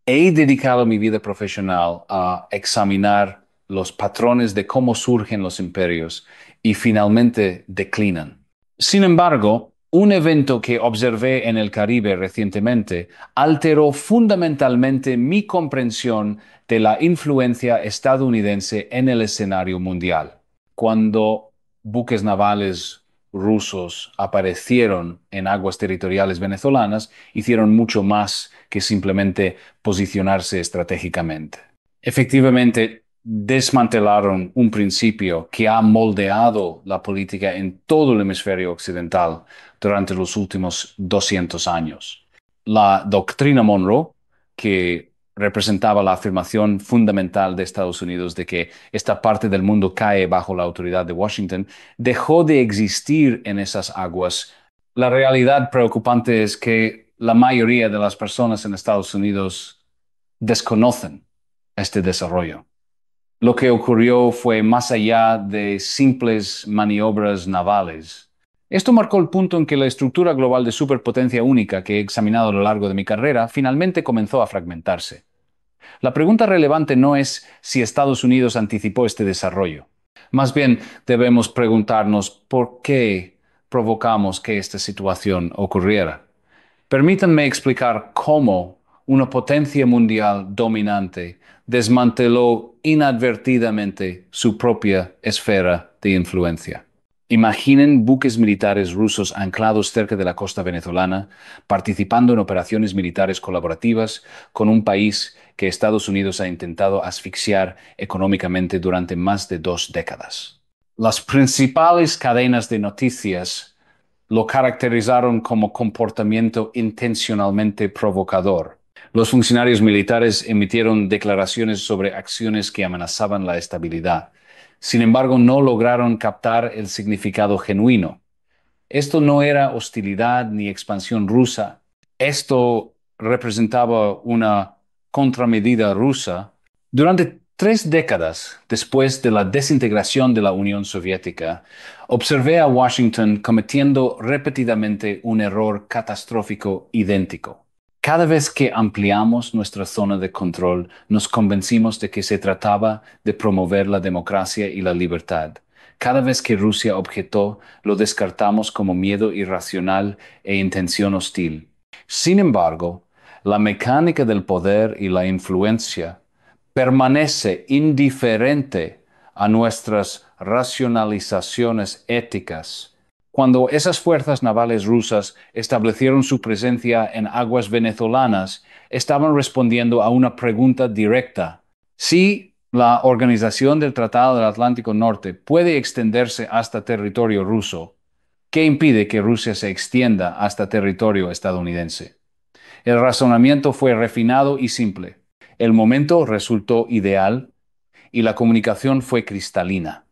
He dedicado mi vida profesional a examinar los patrones de cómo surgen los imperios y finalmente declinan. Sin embargo, un evento que observé en el Caribe recientemente alteró fundamentalmente mi comprensión de la influencia estadounidense en el escenario mundial. Cuando buques navales rusos aparecieron en aguas territoriales venezolanas, hicieron mucho más que simplemente posicionarse estratégicamente. Efectivamente, desmantelaron un principio que ha moldeado la política en todo el hemisferio occidental durante los últimos 200 años. La doctrina Monroe, que representaba la afirmación fundamental de Estados Unidos de que esta parte del mundo cae bajo la autoridad de Washington, dejó de existir en esas aguas. La realidad preocupante es que la mayoría de las personas en Estados Unidos desconocen este desarrollo. Lo que ocurrió fue más allá de simples maniobras navales. Esto marcó el punto en que la estructura global de superpotencia única que he examinado a lo largo de mi carrera finalmente comenzó a fragmentarse. La pregunta relevante no es si Estados Unidos anticipó este desarrollo. Más bien debemos preguntarnos por qué provocamos que esta situación ocurriera. Permítanme explicar cómo una potencia mundial dominante desmanteló inadvertidamente su propia esfera de influencia. Imaginen buques militares rusos anclados cerca de la costa venezolana, participando en operaciones militares colaborativas con un país que Estados Unidos ha intentado asfixiar económicamente durante más de 2 décadas. Las principales cadenas de noticias lo caracterizaron como comportamiento intencionalmente provocador. Los funcionarios militares emitieron declaraciones sobre acciones que amenazaban la estabilidad. Sin embargo, no lograron captar el significado genuino. Esto no era hostilidad ni expansión rusa. Esto representaba una contramedida rusa. Durante 3 décadas después de la desintegración de la Unión Soviética, observé a Washington cometiendo repetidamente un error catastrófico idéntico. Cada vez que ampliamos nuestra zona de control, nos convencimos de que se trataba de promover la democracia y la libertad. Cada vez que Rusia objetó, lo descartamos como miedo irracional e intención hostil. Sin embargo, la mecánica del poder y la influencia permanece indiferente a nuestras racionalizaciones éticas. Cuando esas fuerzas navales rusas establecieron su presencia en aguas venezolanas, estaban respondiendo a una pregunta directa. Si la Organización del Tratado del Atlántico Norte puede extenderse hasta territorio ruso, ¿qué impide que Rusia se extienda hasta territorio estadounidense? El razonamiento fue refinado y simple. El momento resultó ideal y la comunicación fue cristalina.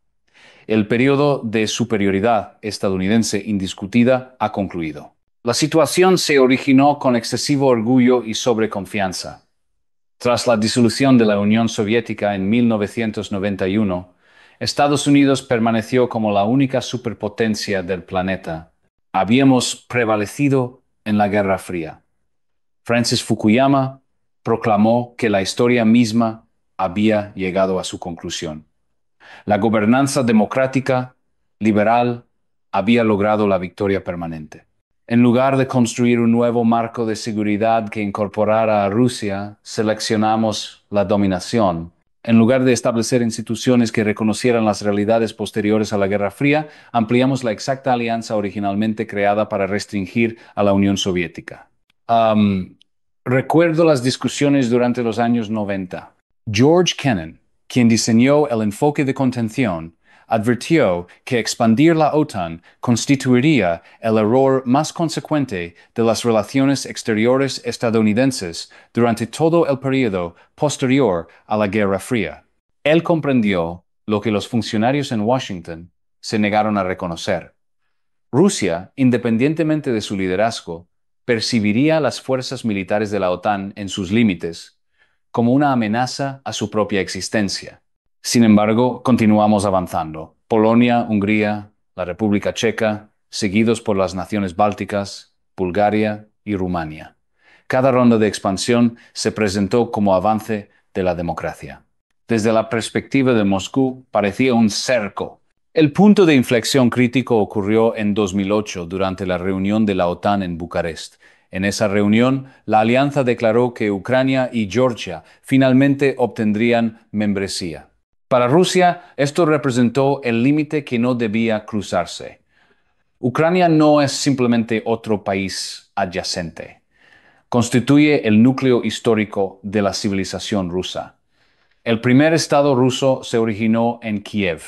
El periodo de superioridad estadounidense indiscutida ha concluido. La situación se originó con excesivo orgullo y sobreconfianza. Tras la disolución de la Unión Soviética en 1991, Estados Unidos permaneció como la única superpotencia del planeta. Habíamos prevalecido en la Guerra Fría. Francis Fukuyama proclamó que la historia misma había llegado a su conclusión. La gobernanza democrática, liberal, había logrado la victoria permanente. En lugar de construir un nuevo marco de seguridad que incorporara a Rusia, seleccionamos la dominación. En lugar de establecer instituciones que reconocieran las realidades posteriores a la Guerra Fría, ampliamos la exacta alianza originalmente creada para restringir a la Unión Soviética. Um, Recuerdo las discusiones durante los años 90. George Kennan, quien diseñó el enfoque de contención, advirtió que expandir la OTAN constituiría el error más consecuente de las relaciones exteriores estadounidenses durante todo el periodo posterior a la Guerra Fría. Él comprendió lo que los funcionarios en Washington se negaron a reconocer. Rusia, independientemente de su liderazgo, percibiría las fuerzas militares de la OTAN en sus límites como una amenaza a su propia existencia. Sin embargo, continuamos avanzando. Polonia, Hungría, la República Checa, seguidos por las naciones bálticas, Bulgaria y Rumania. Cada ronda de expansión se presentó como avance de la democracia. Desde la perspectiva de Moscú, parecía un cerco. El punto de inflexión crítico ocurrió en 2008 durante la reunión de la OTAN en Bucarest. En esa reunión, la alianza declaró que Ucrania y Georgia finalmente obtendrían membresía. Para Rusia, esto representó el límite que no debía cruzarse. Ucrania no es simplemente otro país adyacente. Constituye el núcleo histórico de la civilización rusa. El primer estado ruso se originó en Kiev.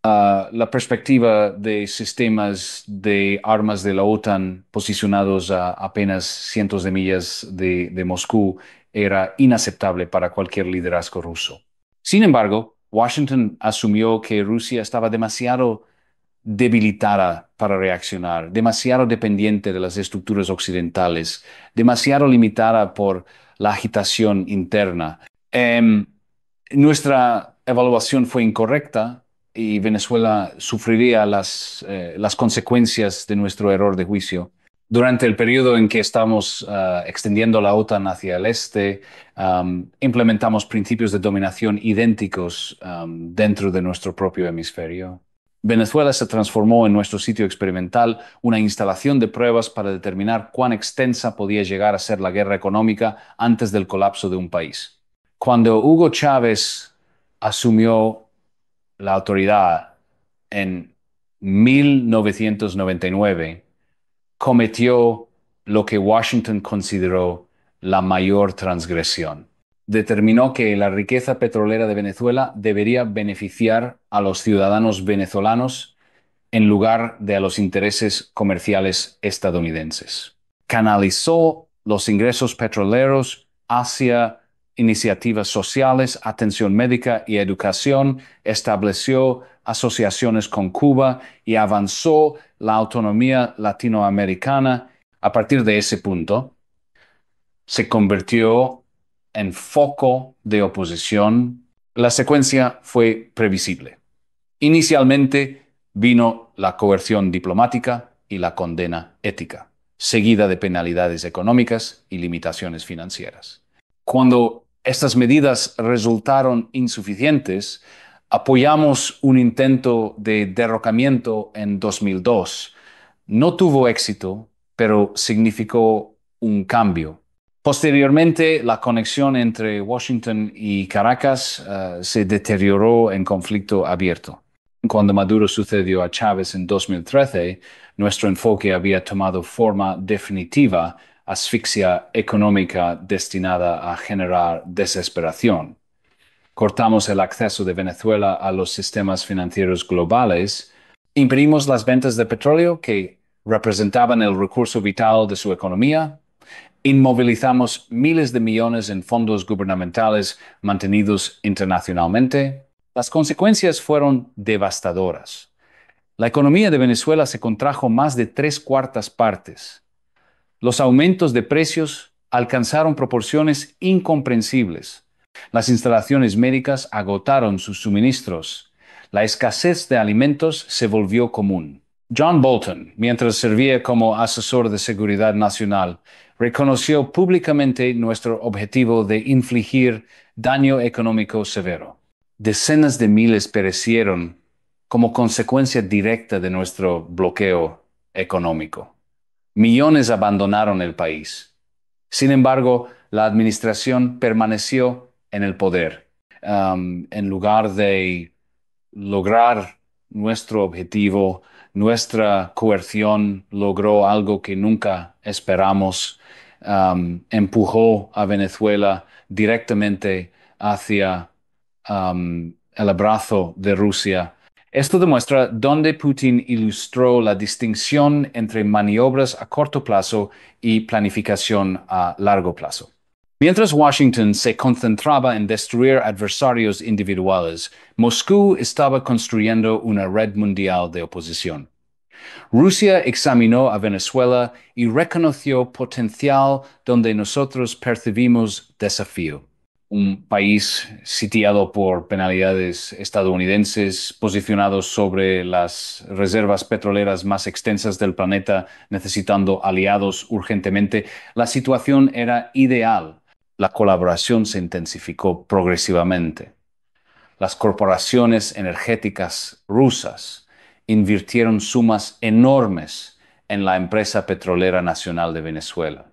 La perspectiva de sistemas de armas de la OTAN posicionados a apenas cientos de millas de Moscú era inaceptable para cualquier liderazgo ruso. Sin embargo, Washington asumió que Rusia estaba demasiado debilitada para reaccionar, demasiado dependiente de las estructuras occidentales, demasiado limitada por la agitación interna. Nuestra evaluación fue incorrecta y Venezuela sufriría las consecuencias de nuestro error de juicio. Durante el periodo en que estamos extendiendo la OTAN hacia el este, implementamos principios de dominación idénticos dentro de nuestro propio hemisferio. Venezuela se transformó en nuestro sitio experimental, una instalación de pruebas para determinar cuán extensa podía llegar a ser la guerra económica antes del colapso de un país. Cuando Hugo Chávez asumió la autoridad en 1999, cometió lo que Washington consideró la mayor transgresión. Determinó que la riqueza petrolera de Venezuela debería beneficiar a los ciudadanos venezolanos en lugar de a los intereses comerciales estadounidenses. Canalizó los ingresos petroleros hacia iniciativas sociales, atención médica y educación, estableció asociaciones con Cuba y avanzó la autonomía latinoamericana. A partir de ese punto, se convirtió en foco de oposición. La secuencia fue previsible. Inicialmente vino la coerción diplomática y la condena ética, seguida de penalidades económicas y limitaciones financieras. Cuando estas medidas resultaron insuficientes, apoyamos un intento de derrocamiento en 2002. No tuvo éxito, pero significó un cambio. Posteriormente, la conexión entre Washington y Caracas se deterioró en conflicto abierto. Cuando Maduro sucedió a Chávez en 2013, nuestro enfoque había tomado forma definitiva, asfixia económica destinada a generar desesperación. Cortamos el acceso de Venezuela a los sistemas financieros globales, impedimos las ventas de petróleo que representaban el recurso vital de su economía, inmovilizamos miles de millones en fondos gubernamentales mantenidos internacionalmente. Las consecuencias fueron devastadoras. La economía de Venezuela se contrajo más de 3/4 partes. Los aumentos de precios alcanzaron proporciones incomprensibles. Las instalaciones médicas agotaron sus suministros. La escasez de alimentos se volvió común. John Bolton, mientras servía como asesor de seguridad nacional, reconoció públicamente nuestro objetivo de infligir daño económico severo. Decenas de miles perecieron como consecuencia directa de nuestro bloqueo económico. Millones abandonaron el país. Sin embargo, la administración permaneció en el poder. En lugar de lograr nuestro objetivo, nuestra coerción logró algo que nunca esperamos. Empujó a Venezuela directamente hacia el abrazo de Rusia. Esto demuestra dónde Putin ilustró la distinción entre maniobras a corto plazo y planificación a largo plazo. Mientras Washington se concentraba en destruir adversarios individuales, Moscú estaba construyendo una red mundial de oposición. Rusia examinó a Venezuela y reconoció potencial donde nosotros percibimos desafío. un país sitiado por penalidades estadounidenses, posicionados sobre las reservas petroleras más extensas del planeta, necesitando aliados urgentemente. La situación era ideal. La colaboración se intensificó progresivamente. Las corporaciones energéticas rusas invirtieron sumas enormes en la empresa petrolera nacional de Venezuela.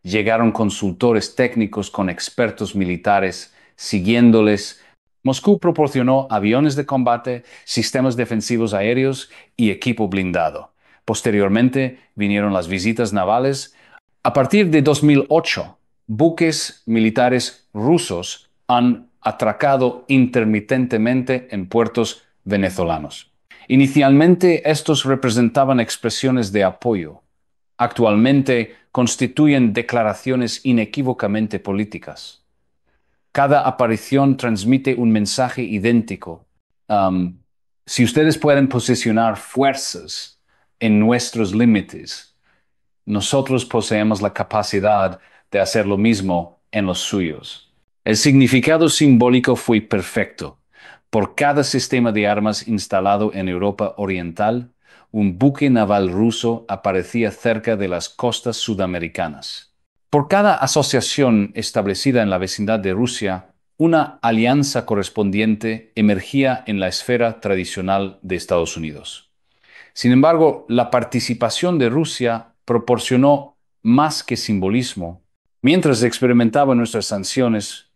Llegaron consultores técnicos con expertos militares siguiéndoles. Moscú proporcionó aviones de combate, sistemas defensivos aéreos y equipo blindado. Posteriormente vinieron las visitas navales. A partir de 2008, buques militares rusos han atracado intermitentemente en puertos venezolanos. Inicialmente, estos representaban expresiones de apoyo. Actualmente constituyen declaraciones inequívocamente políticas. Cada aparición transmite un mensaje idéntico. Um, si ustedes pueden posicionar fuerzas en nuestros límites, nosotros poseemos la capacidad de hacer lo mismo en los suyos. El significado simbólico fue perfecto. Por cada sistema de armas instalado en Europa Oriental, un buque naval ruso aparecía cerca de las costas sudamericanas. Por cada asociación establecida en la vecindad de Rusia, una alianza correspondiente emergía en la esfera tradicional de Estados Unidos. Sin embargo, la participación de Rusia proporcionó más que simbolismo. Mientras experimentaba nuestras sanciones,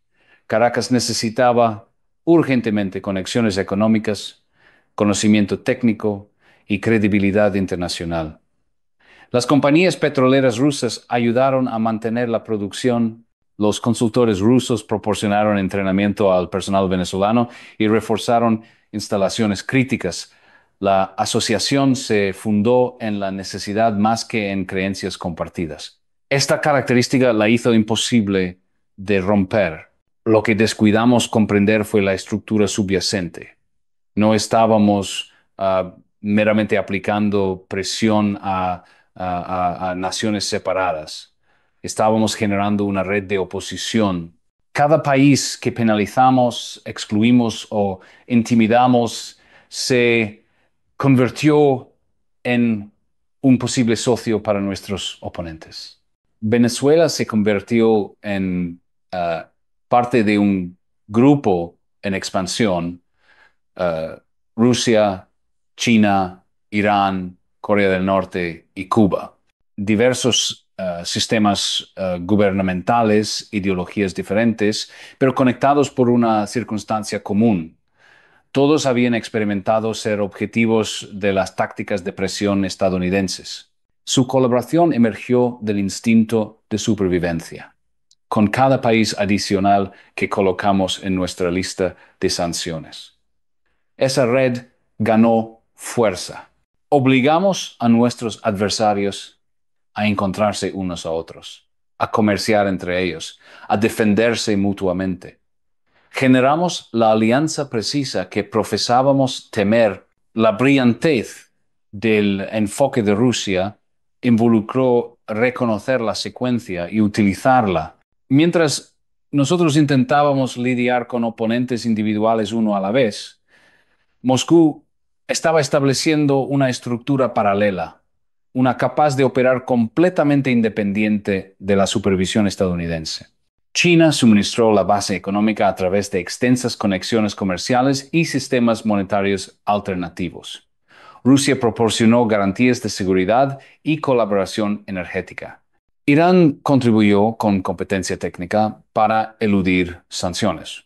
Caracas necesitaba urgentemente conexiones económicas, conocimiento técnico y credibilidad internacional. Las compañías petroleras rusas ayudaron a mantener la producción. Los consultores rusos proporcionaron entrenamiento al personal venezolano y reforzaron instalaciones críticas. La asociación se fundó en la necesidad más que en creencias compartidas. Esta característica la hizo imposible de romper. Lo que descuidamos comprender fue la estructura subyacente. No estábamos meramente aplicando presión a naciones separadas. Estábamos generando una red de oposición. Cada país que penalizamos, excluimos o intimidamos se convirtió en un posible socio para nuestros oponentes. Venezuela se convirtió en parte de un grupo en expansión. uh, Rusia, China, Irán, Corea del Norte y Cuba. Diversos sistemas gubernamentales, ideologías diferentes, pero conectados por una circunstancia común. Todos habían experimentado ser objetivos de las tácticas de presión estadounidenses. Su colaboración emergió del instinto de supervivencia. Con cada país adicional que colocamos en nuestra lista de sanciones. Esa red ganó fuerza. Obligamos a nuestros adversarios a encontrarse unos a otros, a comerciar entre ellos, a defenderse mutuamente. Generamos la alianza precisa que profesábamos temer. La brillantez del enfoque de Rusia involucró reconocer la secuencia y utilizarla. Mientras nosotros intentábamos lidiar con oponentes individuales uno a la vez, Moscú estaba estableciendo una estructura paralela, una capaz de operar completamente independiente de la supervisión estadounidense. China suministró la base económica a través de extensas conexiones comerciales y sistemas monetarios alternativos. Rusia proporcionó garantías de seguridad y colaboración energética. Irán contribuyó con competencia técnica para eludir sanciones.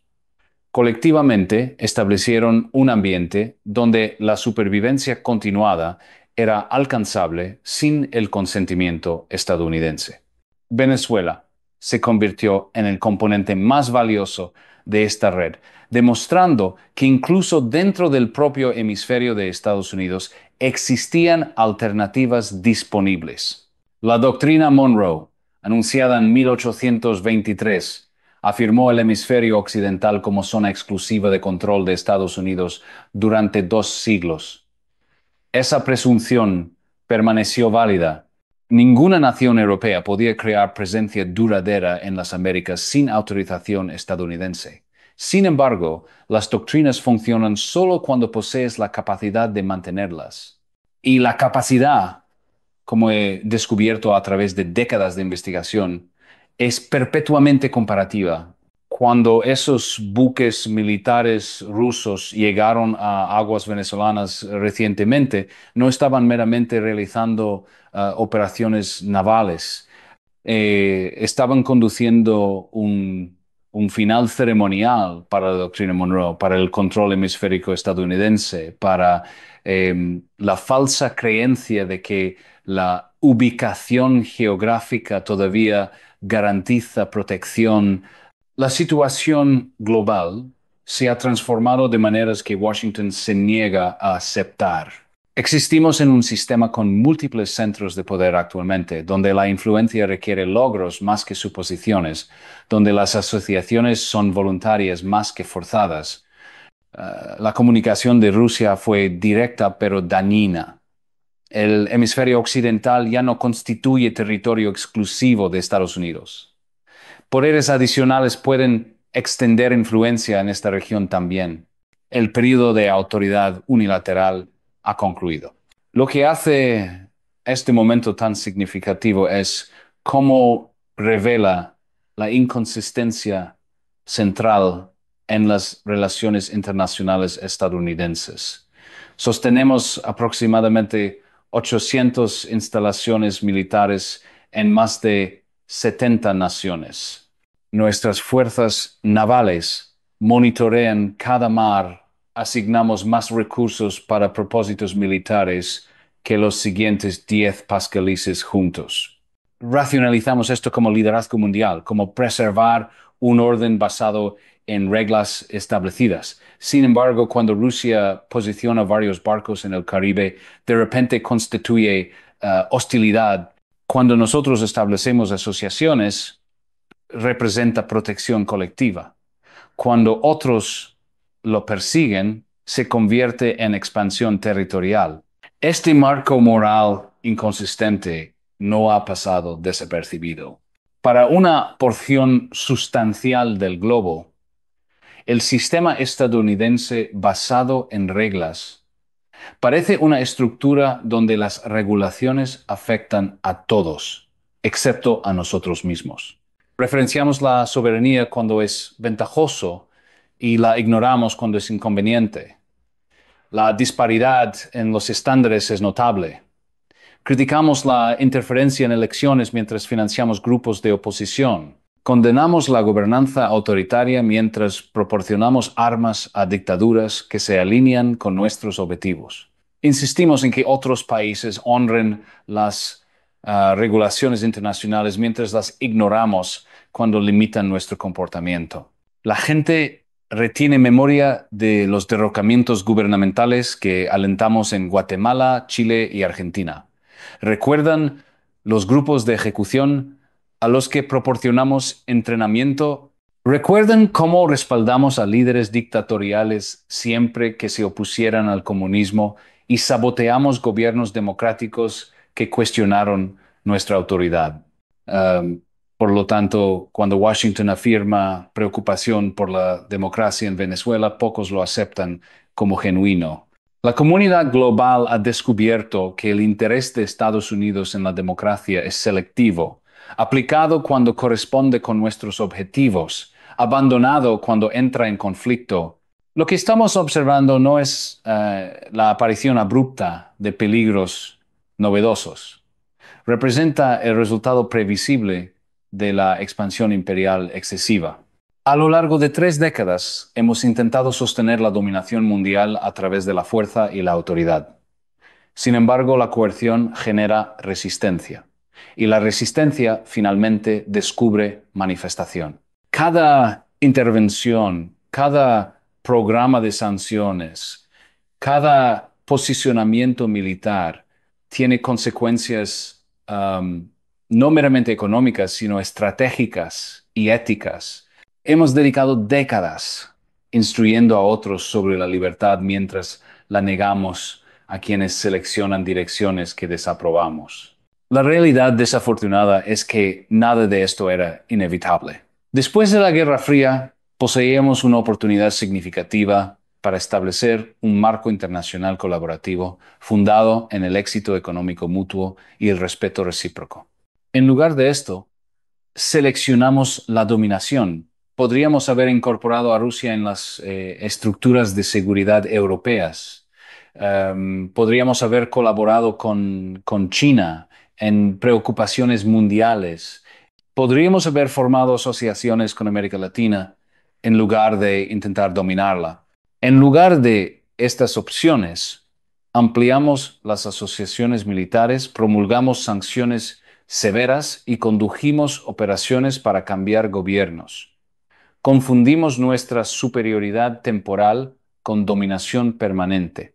Colectivamente establecieron un ambiente donde la supervivencia continuada era alcanzable sin el consentimiento estadounidense. Venezuela se convirtió en el componente más valioso de esta red, demostrando que incluso dentro del propio hemisferio de Estados Unidos existían alternativas disponibles. La doctrina Monroe, anunciada en 1823, afirmó el hemisferio occidental como zona exclusiva de control de Estados Unidos durante 2 siglos. Esa presunción permaneció válida Ninguna nación europea podía crear presencia duradera en las Américas sin autorización estadounidense. Sin embargo, las doctrinas funcionan solo cuando posees la capacidad de mantenerlas. Y la capacidad, como he descubierto a través de décadas de investigación, es perpetuamente comparativa. Cuando esos buques militares rusos llegaron a aguas venezolanas recientemente, no estaban meramente realizando operaciones navales, estaban conduciendo un final ceremonial para la doctrina Monroe, para el control hemisférico estadounidense, para la falsa creencia de que la ubicación geográfica todavía garantiza protección. La situación global se ha transformado de maneras que Washington se niega a aceptar. Existimos en un sistema con múltiples centros de poder actualmente, donde la influencia requiere logros más que suposiciones, donde las asociaciones son voluntarias más que forzadas. La comunicación de Rusia fue directa pero dañina. El hemisferio occidental ya no constituye territorio exclusivo de Estados Unidos. Poderes adicionales pueden extender influencia en esta región también. El periodo de autoridad unilateral ha concluido. Lo que hace este momento tan significativo es cómo revela la inconsistencia central en las relaciones internacionales estadounidenses. Sostenemos aproximadamente 800 instalaciones militares en más de 70 naciones. Nuestras fuerzas navales monitorean cada mar. Asignamos más recursos para propósitos militares que los siguientes 10 pascalices juntos. Racionalizamos esto como liderazgo mundial, como preservar un orden basado en reglas establecidas. Sin embargo, cuando Rusia posiciona varios barcos en el Caribe, de repente constituye hostilidad. Cuando nosotros establecemos asociaciones, representa protección colectiva. Cuando otros lo persiguen, se convierte en expansión territorial. Este marco moral inconsistente no ha pasado desapercibido. Para una porción sustancial del globo, el sistema estadounidense basado en reglas parece una estructura donde las regulaciones afectan a todos, excepto a nosotros mismos. Referenciamos la soberanía cuando es ventajoso y la ignoramos cuando es inconveniente. La disparidad en los estándares es notable. Criticamos la interferencia en elecciones mientras financiamos grupos de oposición. Condenamos la gobernanza autoritaria mientras proporcionamos armas a dictaduras que se alinean con nuestros objetivos. Insistimos en que otros países honren las regulaciones internacionales mientras las ignoramos cuando limitan nuestro comportamiento. La gente retiene memoria de los derrocamientos gubernamentales que alentamos en Guatemala, Chile y Argentina. Recuerdan los grupos de ejecución a los que proporcionamos entrenamiento. ¿Recuerdan cómo respaldamos a líderes dictatoriales siempre que se opusieran al comunismo y saboteamos gobiernos democráticos que cuestionaron nuestra autoridad? Um, por lo tanto, cuando Washington afirma preocupación por la democracia en Venezuela, pocos lo aceptan como genuino. La comunidad global ha descubierto que el interés de Estados Unidos en la democracia es selectivo, aplicado cuando corresponde con nuestros objetivos, abandonado cuando entra en conflicto. Lo que estamos observando no es la aparición abrupta de peligros novedosos. Representa el resultado previsible de la expansión imperial excesiva. A lo largo de 3 décadas hemos intentado sostener la dominación mundial a través de la fuerza y la autoridad. Sin embargo, la coerción genera resistencia y la resistencia finalmente descubre manifestación. Cada intervención, cada programa de sanciones, cada posicionamiento militar tiene consecuencias no meramente económicas, sino estratégicas y éticas. Hemos dedicado décadas instruyendo a otros sobre la libertad mientras la negamos a quienes seleccionan direcciones que desaprobamos. La realidad desafortunada es que nada de esto era inevitable. Después de la Guerra Fría, poseíamos una oportunidad significativa para establecer un marco internacional colaborativo fundado en el éxito económico mutuo y el respeto recíproco. En lugar de esto, seleccionamos la dominación. Podríamos haber incorporado a Rusia en las estructuras de seguridad europeas. Podríamos haber colaborado con China en preocupaciones mundiales. Podríamos haber formado asociaciones con América Latina en lugar de intentar dominarla. En lugar de estas opciones, ampliamos las asociaciones militares, promulgamos sanciones severas y condujimos operaciones para cambiar gobiernos. Confundimos nuestra superioridad temporal con dominación permanente.